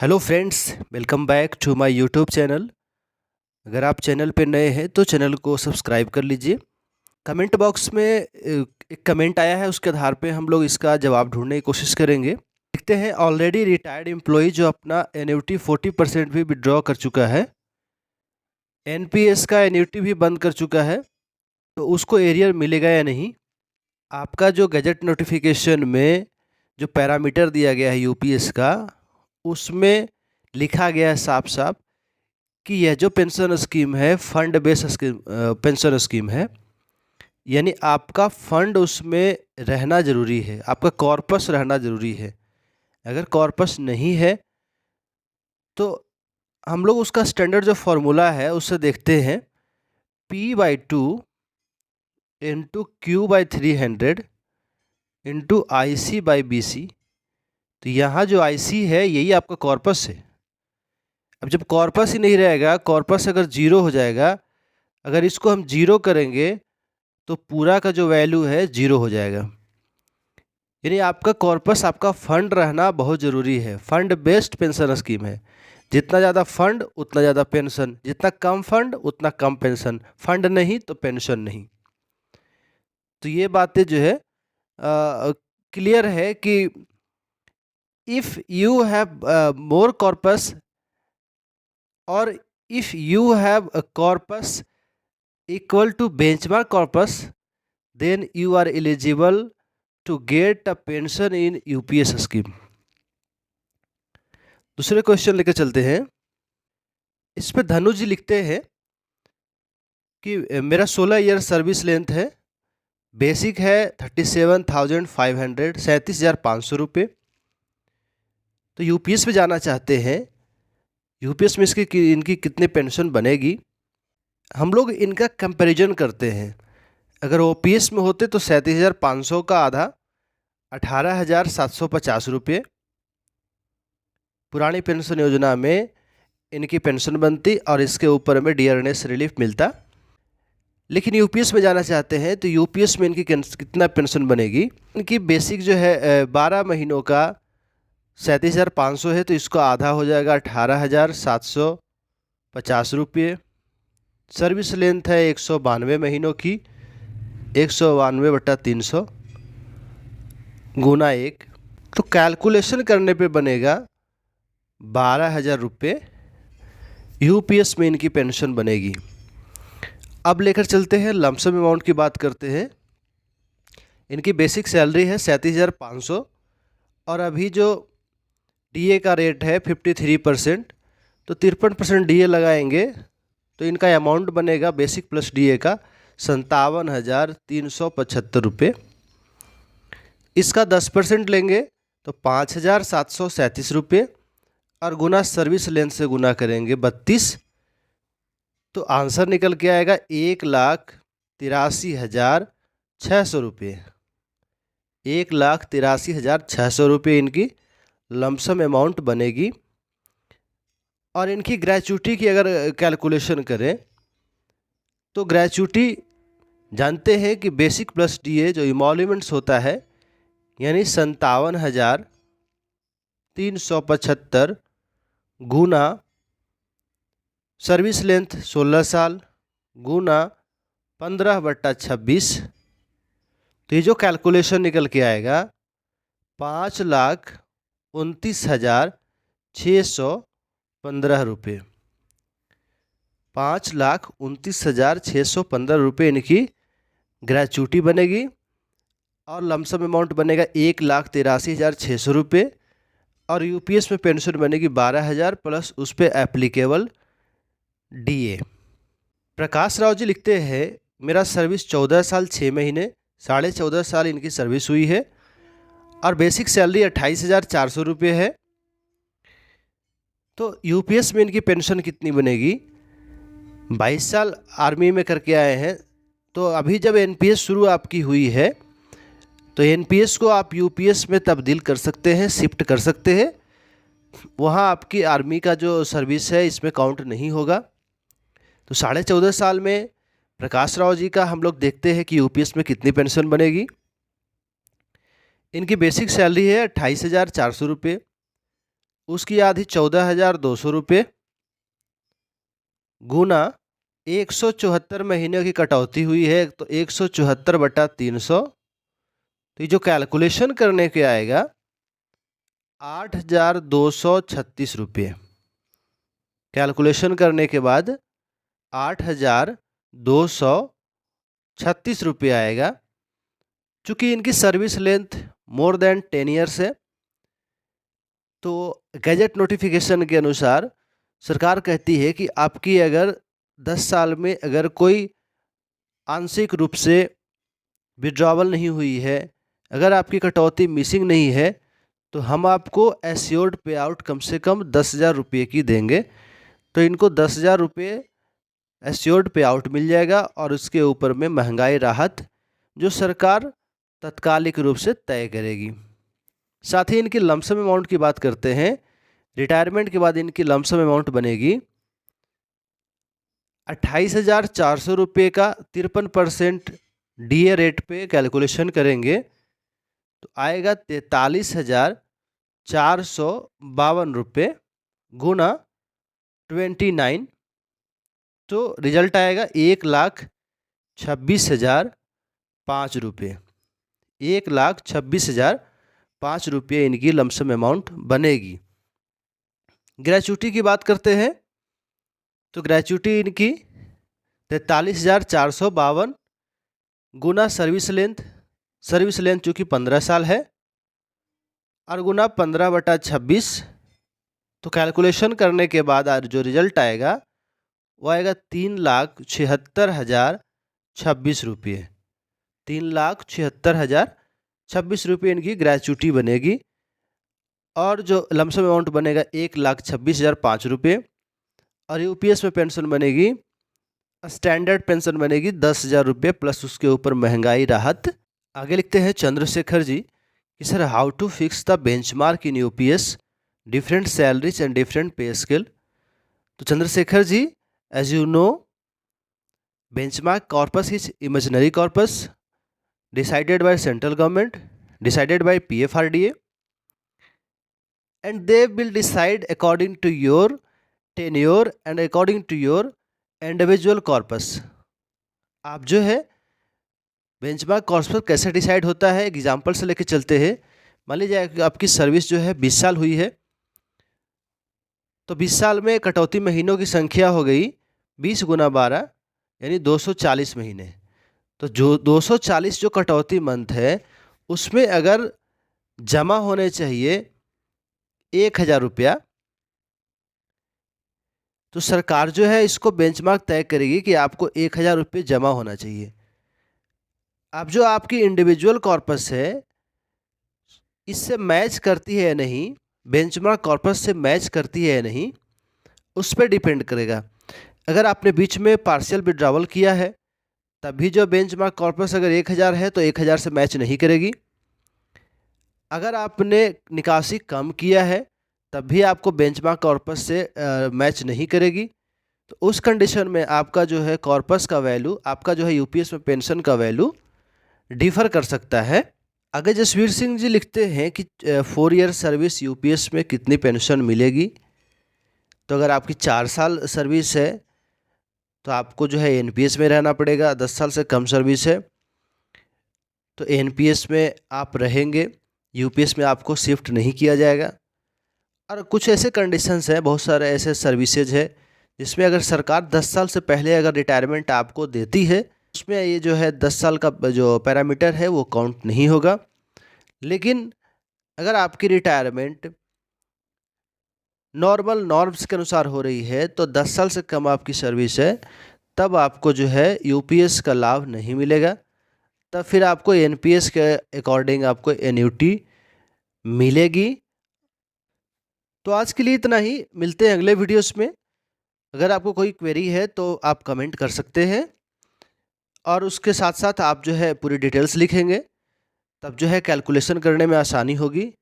Hello friends, welcome back to my YouTube channel. अगर आप channel पे नए हैं तो चैनल को सब्सक्राइब कर लीजिए। कमेंट बॉक्स में एक कमेंट आया है, उसके आधार पे हम लोग इसका जवाब ढूंढने की कोशिश करेंगे। देखते हैं, ऑलरेडी रिटायर्ड एम्प्लॉय जो अपना एन्युटी 40% भी विड्रॉ कर चुका है, एनपीएस का एन्युटी भी बंद कर चुका है, तो उसको एरियर मिलेगा या नहीं। आपका जो गजट नोटिफिकेशन में जो पैरामीटर दिया गया है यूपीएस का, उसमें लिखा गया है साफ साफ कि यह जो पेंशन स्कीम है fund based scheme pension scheme है, यानी आपका फंड उसमें रहना ज़रूरी है, आपका कॉर्पस रहना ज़रूरी है। अगर कॉर्पस नहीं है तो हम लोग उसका स्टैंडर्ड जो फार्मूला है उससे देखते हैं, P/2 into Q/300 into IC/BC। तो यहाँ जो IC है यही आपका कॉर्पस है। अब जब कॉर्पस ही नहीं रहेगा, कॉर्पस अगर जीरो हो जाएगा, अगर इसको हम जीरो करेंगे तो पूरा का जो वैल्यू है जीरो हो जाएगा। यानी आपका कॉर्पस, आपका फंड रहना बहुत ज़रूरी है। फंड बेस्ड पेंशन स्कीम है, जितना ज़्यादा फंड उतना ज़्यादा पेंशन, जितना कम फंड उतना कम पेंशन, फंड नहीं तो पेंशन नहीं। तो ये बातें जो है क्लियर है कि if you have more corpus और if you have a corpus equal to benchmark corpus, then you are eligible to get a pension in UPS scheme। दूसरे क्वेश्चन लेकर चलते हैं। इस पे धनु जी लिखते हैं कि मेरा 16 ईयर सर्विस लेंथ है, बेसिक है 37,500 37,500 रुपये। तो यूपीएस में जाना चाहते हैं, यूपीएस में इनकी कितने पेंशन बनेगी। हम लोग इनका कंपैरिजन करते हैं। अगर ओपीएस में होते तो 37,500 का आधा 18,750 रुपये पुरानी पेंशन योजना में इनकी पेंशन बनती और इसके ऊपर में डियरनेस रिलीफ मिलता। लेकिन यूपीएस में जाना चाहते हैं तो यूपीएस में इनकी कितना पेंशन बनेगी। इनकी बेसिक जो है 12 महीनों का 37,500 है, तो इसको आधा हो जाएगा 18,750 रुपये। सर्विस लेंथ है 192 महीनों की, 192/300 गुना 1, तो कैलकुलेशन करने पे बनेगा 12,000 रुपये यूपीएस में इनकी पेंशन बनेगी। अब लेकर चलते हैं लमसम अमाउंट की बात करते हैं। इनकी बेसिक सैलरी है 37,500 और अभी जो डीए का रेट है 53%, तो 53% डीए लगाएंगे तो इनका अमाउंट बनेगा बेसिक प्लस डीए का 57,375 रुपये। इसका 10% लेंगे तो 5,737 रुपये और गुना सर्विस लेंथ से गुना करेंगे 32, तो आंसर निकल के आएगा 1,83,600 रुपये। 1,83,600 रुपये इनकी लमसम अमाउंट बनेगी। और इनकी ग्रेच्युटी की अगर कैलकुलेशन करें तो ग्रेच्युटी जानते हैं कि बेसिक प्लस डीए जो इमोल्यूमेंट्स होता है, यानी 57,375 गुना सर्विस लेंथ 16 साल गुना 15/26, तो ये जो कैलकुलेशन निकल के आएगा 5,29,615 रुपये। 5,29,615 रुपये इनकी ग्रेच्युटी बनेगी और लमसम अमाउंट बनेगा 1,83,600 रुपये और यूपीएस में पेंशन बनेगी 12,000 प्लस उस पर एप्लीकेबल डीए। प्रकाश राव जी लिखते हैं, मेरा सर्विस 14 साल 6 महीने 14.5 साल इनकी सर्विस हुई है और बेसिक सैलरी 28,400 रुपये है। तो यूपीएस में इनकी पेंशन कितनी बनेगी। 22 साल आर्मी में करके आए हैं, तो अभी जब एनपीएस शुरू आपकी हुई है तो एनपीएस को आप यूपीएस में तब्दील कर सकते हैं, शिफ्ट कर सकते हैं। वहाँ आपकी आर्मी का जो सर्विस है इसमें काउंट नहीं होगा। तो 14.5 साल में प्रकाश राव जी का हम लोग देखते हैं कि यूपीएस में कितनी पेंशन बनेगी। इनकी बेसिक सैलरी है 28,400 रुपये, उसकी आधी 14,200 रुपये गुना 174 महीने की कटौती हुई है तो 174/300। तो ये जो कैलकुलेशन करने के आएगा 8,236 रुपये। कैलकुलेशन करने के बाद 8,236 रुपये आएगा। चूँकि इनकी service length more than 10 years है, तो गैजेट नोटिफिकेशन के अनुसार सरकार कहती है कि आपकी अगर 10 साल में अगर कोई आंशिक रूप से विड्रॉवल नहीं हुई है, अगर आपकी कटौती मिसिंग नहीं है, तो हम आपको एश्योर्ड पे आउट कम से कम 10,000 रुपये की देंगे। तो इनको 10,000 रुपये एश्योर्ड पे आउट मिल जाएगा और उसके ऊपर में महंगाई राहत जो सरकार तत्कालिक रूप से तय करेगी। साथ ही इनकी लमसम अमाउंट की बात करते हैं। रिटायरमेंट के बाद इनकी लमसम अमाउंट बनेगी 28,400 रुपये का 53% DA रेट पे कैलकुलेशन करेंगे तो आएगा 43,452 रुपये गुना 29। तो रिजल्ट आएगा 1,26,005 रुपये। 1,26,005 रुपये इनकी लमसम अमाउंट बनेगी। ग्रेच्युटी की बात करते हैं तो ग्रेच्युटी इनकी 43,452 गुना सर्विस लेंथ चूँकि 15 साल है और गुना 15/26। तो कैलकुलेशन करने के बाद जो रिजल्ट आएगा वो आएगा 3,76,026 रुपये। 3,76,026 रुपये इनकी ग्रेच्युटी बनेगी। और जो लमसम अमाउंट बनेगा 1,26,005 रुपये। और यूपीएस में पेंशन बनेगी, स्टैंडर्ड पेंशन बनेगी 10,000 रुपये प्लस उसके ऊपर महंगाई राहत। आगे लिखते हैं चंद्रशेखर जी कि sir how to fix the benchmark in UPS different salaries and different pay scale. तो Chandrashekhar ji, as you know, benchmark corpus is imaginary corpus decided by central government, decided by PFRDA, and they will decide according to your tenure and according to your individual corpus। आप जो है benchmark corpus कैसे decide होता है, example से लेके चलते हैं। मान लीजिए आपकी सर्विस जो है 20 साल हुई है, तो 20 साल में कटौती महीनों की संख्या हो गई 20 गुना 12 यानी 240 महीने। तो जो 240 जो कटौती मंथ है उसमें अगर जमा होने चाहिए 1,000 रुपया, तो सरकार जो है इसको बेंचमार्क तय करेगी कि आपको 1,000 रुपये जमा होना चाहिए। अब जो आपकी इंडिविजुअल कॉर्पस है इससे मैच करती है या नहीं, बेंचमार्क कॉर्पस से मैच करती है या नहीं, उस पर डिपेंड करेगा। अगर आपने बीच में पार्शियल विड्रॉवल किया है तभी जो बेंचमार्क कॉर्पस अगर 1,000 है तो 1,000 से मैच नहीं करेगी। अगर आपने निकासी कम किया है तब भी आपको बेंचमार्क कॉर्पस से मैच नहीं करेगी। तो उस कंडीशन में आपका जो है कॉर्पस का वैल्यू, आपका जो है यूपीएस में पेंशन का वैल्यू डिफर कर सकता है। आगे जसवीर सिंह जी लिखते हैं कि 4 ईयर सर्विस यूपीएस में कितनी पेंशन मिलेगी। तो अगर आपकी 4 साल सर्विस है तो आपको जो है एनपीएस में रहना पड़ेगा। 10 साल से कम सर्विस है तो एनपीएस में आप रहेंगे, यूपीएस में आपको शिफ्ट नहीं किया जाएगा। और कुछ ऐसे कंडीशंस हैं, बहुत सारे ऐसे सर्विसेज है जिसमें अगर सरकार 10 साल से पहले अगर रिटायरमेंट आपको देती है उसमें ये जो है 10 साल का जो पैरामीटर है वो काउंट नहीं होगा। लेकिन अगर आपकी रिटायरमेंट नॉर्मल नॉर्म्स के अनुसार हो रही है तो 10 साल से कम आपकी सर्विस है तब आपको जो है यूपीएस का लाभ नहीं मिलेगा, तब फिर आपको एनपीएस के अकॉर्डिंग आपको एन्युटी मिलेगी। तो आज के लिए इतना ही, मिलते हैं अगले वीडियोस में। अगर आपको कोई क्वेरी है तो आप कमेंट कर सकते हैं और उसके साथ साथ आप जो है पूरी डिटेल्स लिखेंगे, तब जो है कैलकुलेशन करने में आसानी होगी।